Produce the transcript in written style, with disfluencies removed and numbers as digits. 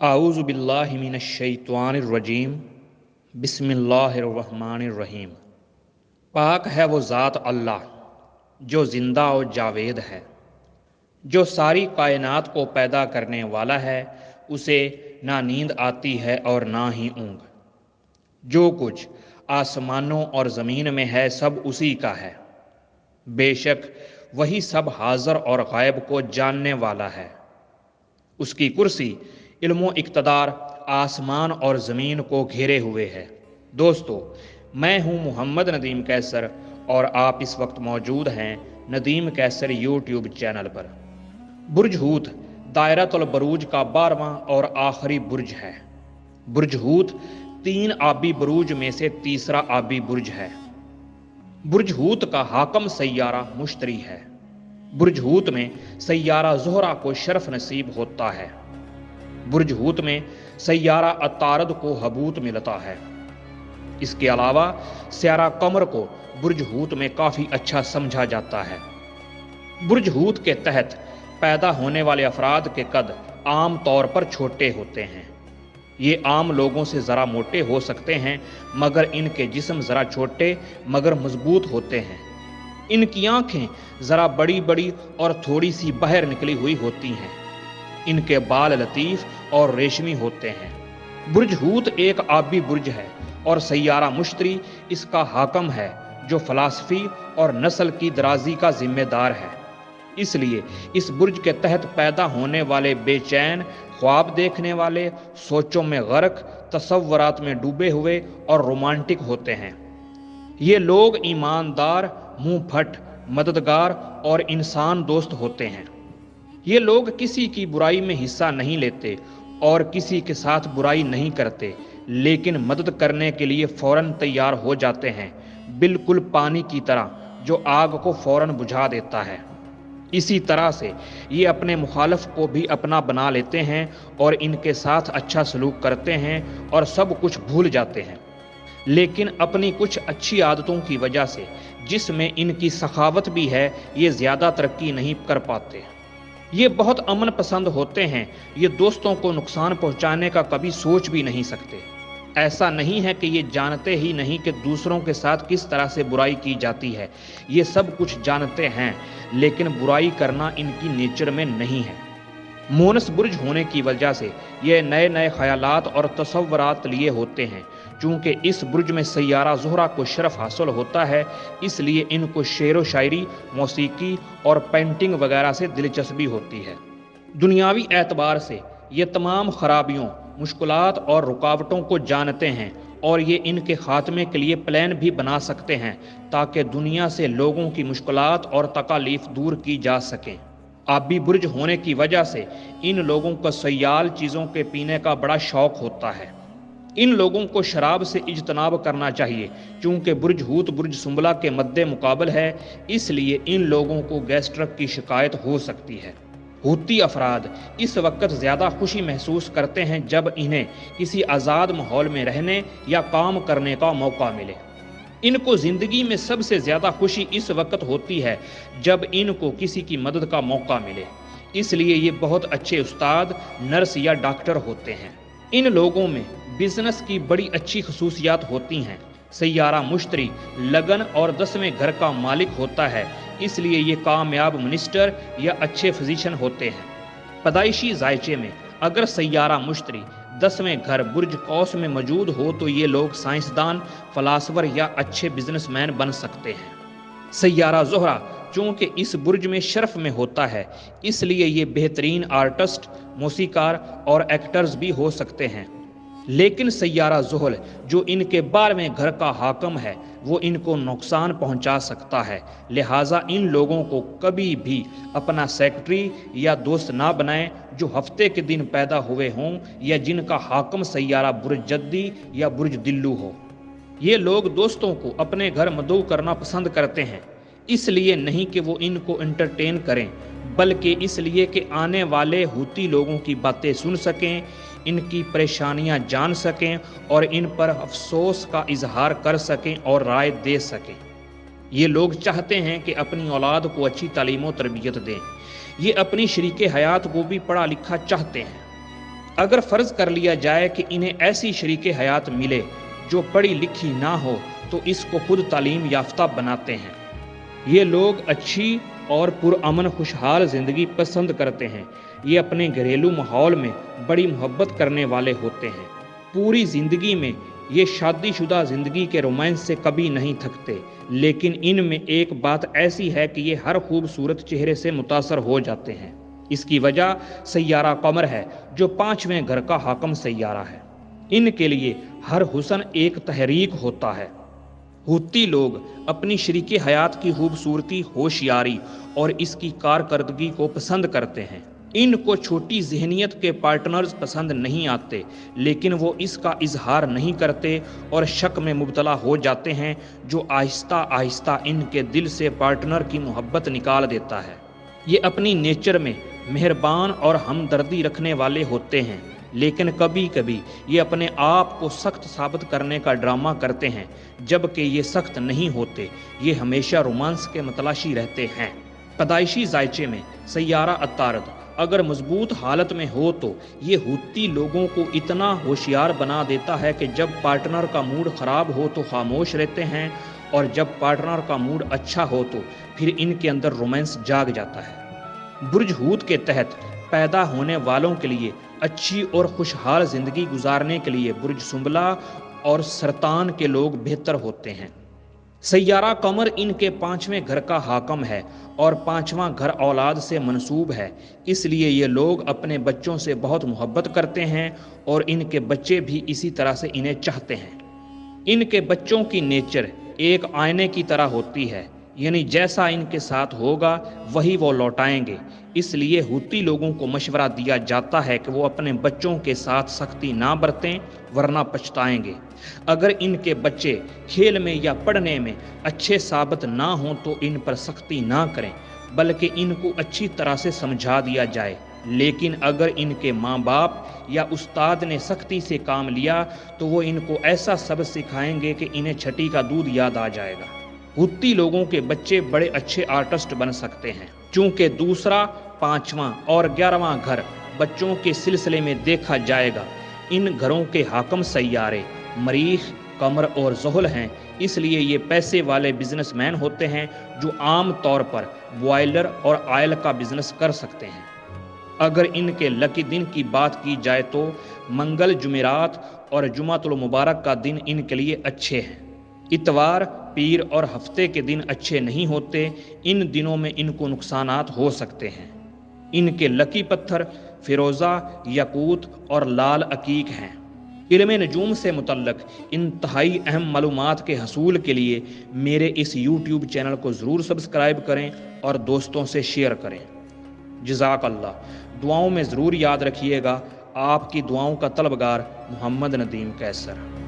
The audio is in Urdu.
اعوذ باللہ من الشیطان الرجیم بسم اللہ الرحمن الرحیم۔ پاک ہے وہ ذات اللہ جو زندہ و جاوید ہے، جو ساری کائنات کو پیدا کرنے والا ہے، اسے نہ نیند آتی ہے اور نہ ہی اونگ۔ جو کچھ آسمانوں اور زمین میں ہے سب اسی کا ہے، بے شک وہی سب حاضر اور غائب کو جاننے والا ہے۔ اس کی کرسی علم و اقتدار آسمان اور زمین کو گھیرے ہوئے ہے۔ دوستو، میں ہوں محمد ندیم کیسر اور آپ اس وقت موجود ہیں ندیم کیسر یوٹیوب چینل پر۔ برج ہوت دائرۃ البروج کا 12واں اور آخری برج ہے۔ برج ہوت 3 آبی بروج میں سے تیسرا آبی برج ہے۔ برج ہوت کا حاکم سیارہ مشتری ہے۔ برج ہوت میں سیارہ زہرہ کو شرف نصیب ہوتا ہے۔ برج ہوت میں سیارہ عطارد کو حبوط ملتا ہے۔ اس کے علاوہ سیارہ قمر کو برج ہوت میں کافی اچھا سمجھا جاتا ہے۔ برج ہوت کے تحت پیدا ہونے والے افراد کے قد عام طور پر چھوٹے ہوتے ہیں۔ یہ عام لوگوں سے ذرا موٹے ہو سکتے ہیں، مگر ان کے جسم ذرا چھوٹے مگر مضبوط ہوتے ہیں۔ ان کی آنکھیں ذرا بڑی بڑی اور تھوڑی سی باہر نکلی ہوئی ہوتی ہیں۔ ان کے بال لطیف اور ریشمی ہوتے ہیں۔ برج ہوت ایک آبی برج ہے اور سیارہ مشتری اس کا حاکم ہے، جو فلسفی اور نسل کی درازی کا ذمہ دار ہے۔ اس لیے اس برج کے تحت پیدا ہونے والے بے چین، خواب دیکھنے والے، سوچوں میں غرق، تصورات میں ڈوبے ہوئے اور رومانٹک ہوتے ہیں۔ یہ لوگ ایماندار، منہ پھٹ، مددگار اور انسان دوست ہوتے ہیں۔ یہ لوگ کسی کی برائی میں حصہ نہیں لیتے اور کسی کے ساتھ برائی نہیں کرتے، لیکن مدد کرنے کے لیے فوراً تیار ہو جاتے ہیں، بالکل پانی کی طرح جو آگ کو فوراً بجھا دیتا ہے۔ اسی طرح سے یہ اپنے مخالف کو بھی اپنا بنا لیتے ہیں اور ان کے ساتھ اچھا سلوک کرتے ہیں اور سب کچھ بھول جاتے ہیں۔ لیکن اپنی کچھ اچھی عادتوں کی وجہ سے، جس میں ان کی سخاوت بھی ہے، یہ زیادہ ترقی نہیں کر پاتے۔ یہ بہت امن پسند ہوتے ہیں۔ یہ دوستوں کو نقصان پہنچانے کا کبھی سوچ بھی نہیں سکتے۔ ایسا نہیں ہے کہ یہ جانتے ہی نہیں کہ دوسروں کے ساتھ کس طرح سے برائی کی جاتی ہے۔ یہ سب کچھ جانتے ہیں، لیکن برائی کرنا ان کی نیچر میں نہیں ہے۔ مونس برج ہونے کی وجہ سے یہ نئے نئے خیالات اور تصورات لیے ہوتے ہیں۔ چونکہ اس برج میں سیارہ زہرہ کو شرف حاصل ہوتا ہے، اس لیے ان کو شعر و شاعری، موسیقی اور پینٹنگ وغیرہ سے دلچسپی ہوتی ہے۔ دنیاوی اعتبار سے یہ تمام خرابیوں، مشکلات اور رکاوٹوں کو جانتے ہیں اور یہ ان کے خاتمے کے لیے پلان بھی بنا سکتے ہیں تاکہ دنیا سے لوگوں کی مشکلات اور تکالیف دور کی جا سکیں۔ آبی برج ہونے کی وجہ سے ان لوگوں کو سیال چیزوں کے پینے کا بڑا شوق ہوتا ہے۔ ان لوگوں کو شراب سے اجتناب کرنا چاہیے، چونکہ برج ہوت برج سنبلہ کے مد مقابل ہے، اس لیے ان لوگوں کو گیسٹرک کی شکایت ہو سکتی ہے۔ ہوتی افراد اس وقت زیادہ خوشی محسوس کرتے ہیں جب انہیں کسی آزاد ماحول میں رہنے یا کام کرنے کا موقع ملے۔ ان کو زندگی میں سب سے زیادہ خوشی اس وقت ہوتی ہے جب ان کو کسی کی مدد کا موقع ملے۔ اس لیے یہ بہت اچھے استاد، نرس یا ڈاکٹر ہوتے ہیں۔ ان لوگوں میں بزنس کی بڑی اچھی خصوصیات ہوتی ہیں۔ سیارہ مشتری لگن اور 10ویں گھر کا مالک ہوتا ہے، اس لیے یہ کامیاب منسٹر یا اچھے فزیشین ہوتے ہیں۔ پیدائشی ذائچے میں اگر سیارہ مشتری 10ویں گھر برج قوس میں موجود ہو تو یہ لوگ سائنسدان، فلاسفر یا اچھے بزنس مین بن سکتے ہیں۔ سیارہ زہرہ چونکہ اس برج میں شرف میں ہوتا ہے، اس لیے یہ بہترین آرٹسٹ، موسیقار اور ایکٹرز بھی ہو سکتے ہیں۔ لیکن سیارہ زحل جو ان کے 12ویں گھر کا حاکم ہے، وہ ان کو نقصان پہنچا سکتا ہے، لہٰذا ان لوگوں کو کبھی بھی اپنا سیکرٹری یا دوست نہ بنائیں جو ہفتے کے دن پیدا ہوئے ہوں یا جن کا حاکم سیارہ برج جدی یا برج دلو ہو۔ یہ لوگ دوستوں کو اپنے گھر مدعو کرنا پسند کرتے ہیں، اس لیے نہیں کہ وہ ان کو انٹرٹین کریں، بلکہ اس لیے کہ آنے والے ہوتی لوگوں کی باتیں سن سکیں، ان کی پریشانیاں جان سکیں اور ان پر افسوس کا اظہار کر سکیں اور رائے دے سکیں۔ یہ لوگ چاہتے ہیں کہ اپنی اولاد کو اچھی تعلیم و تربیت دیں۔ یہ اپنی شریک حیات کو بھی پڑھا لکھا چاہتے ہیں۔ اگر فرض کر لیا جائے کہ انہیں ایسی شریک حیات ملے جو پڑھی لکھی نہ ہو تو اس کو خود تعلیم یافتہ بناتے ہیں۔ یہ لوگ اچھی اور پرامن خوشحال زندگی پسند کرتے ہیں۔ یہ اپنے گھریلو ماحول میں بڑی محبت کرنے والے ہوتے ہیں۔ پوری زندگی میں یہ شادی شدہ زندگی کے رومانس سے کبھی نہیں تھکتے، لیکن ان میں ایک بات ایسی ہے کہ یہ ہر خوبصورت چہرے سے متاثر ہو جاتے ہیں۔ اس کی وجہ سیارہ قمر ہے جو 5ویں گھر کا حاکم سیارہ ہے۔ ان کے لیے ہر حسن ایک تحریک ہوتا ہے۔ ہوتی لوگ اپنی شریک حیات کی خوبصورتی، ہوشیاری اور اس کی کارکردگی کو پسند کرتے ہیں۔ ان کو چھوٹی ذہنیت کے پارٹنرز پسند نہیں آتے، لیکن وہ اس کا اظہار نہیں کرتے اور شک میں مبتلا ہو جاتے ہیں جو آہستہ آہستہ ان کے دل سے پارٹنر کی محبت نکال دیتا ہے۔ یہ اپنی نیچر میں مہربان اور ہمدردی رکھنے والے ہوتے ہیں، لیکن کبھی کبھی یہ اپنے آپ کو سخت ثابت کرنے کا ڈرامہ کرتے ہیں، جبکہ یہ سخت نہیں ہوتے، یہ ہمیشہ رومانس کے متلاشی رہتے ہیں۔ پیدائشی ذائچے میں سیارہ عطارد اگر مضبوط حالت میں ہو تو یہ ہوتی لوگوں کو اتنا ہوشیار بنا دیتا ہے کہ جب پارٹنر کا موڈ خراب ہو تو خاموش رہتے ہیں، اور جب پارٹنر کا موڈ اچھا ہو تو پھر ان کے اندر رومانس جاگ جاتا ہے۔ برج ہوت کے تحت پیدا ہونے والوں کے لیے اچھی اور خوشحال زندگی گزارنے کے لیے برج سنبلہ اور سرطان کے لوگ بہتر ہوتے ہیں۔ سیارہ قمر ان کے 5ویں گھر کا حاکم ہے اور 5واں گھر اولاد سے منسوب ہے، اس لیے یہ لوگ اپنے بچوں سے بہت محبت کرتے ہیں اور ان کے بچے بھی اسی طرح سے انہیں چاہتے ہیں۔ ان کے بچوں کی نیچر ایک آئینے کی طرح ہوتی ہے، یعنی جیسا ان کے ساتھ ہوگا وہی وہ لوٹائیں گے۔ اس لیے ہوتی لوگوں کو مشورہ دیا جاتا ہے کہ وہ اپنے بچوں کے ساتھ سختی نہ برتیں ورنہ پچھتائیں گے۔ اگر ان کے بچے کھیل میں یا پڑھنے میں اچھے ثابت نہ ہوں تو ان پر سختی نہ کریں، بلکہ ان کو اچھی طرح سے سمجھا دیا جائے۔ لیکن اگر ان کے ماں باپ یا استاد نے سختی سے کام لیا تو وہ ان کو ایسا سبق سکھائیں گے کہ انہیں چھٹی کا دودھ یاد آ جائے گا۔ ہوتی لوگوں کے بچے بڑے اچھے آرٹسٹ بن سکتے ہیں، چونکہ دوسرا، 5واں اور 11واں گھر بچوں کے سلسلے میں دیکھا جائے گا۔ ان گھروں کے حاکم سیارے مریخ، قمر اور زحل ہیں، اس لیے یہ پیسے والے بزنس مین ہوتے ہیں جو عام طور پر بوائلر اور آئل کا بزنس کر سکتے ہیں۔ اگر ان کے لکی دن کی بات کی جائے تو منگل، جمعرات اور جمعۃ المبارک کا دن ان کے لیے اچھے ہیں۔ اتوار، پیر اور ہفتے کے دن اچھے نہیں ہوتے، ان دنوں میں ان کو نقصانات ہو سکتے ہیں۔ ان کے لکی پتھر فیروزہ، یاقوت اور لال عقیق ہیں۔ علم نجوم سے متعلق انتہائی اہم معلومات کے حصول کے لیے میرے اس یوٹیوب چینل کو ضرور سبسکرائب کریں اور دوستوں سے شیئر کریں۔ جزاک اللہ۔ دعاؤں میں ضرور یاد رکھیے گا۔ آپ کی دعاؤں کا طلبگار محمد ندیم قیصر۔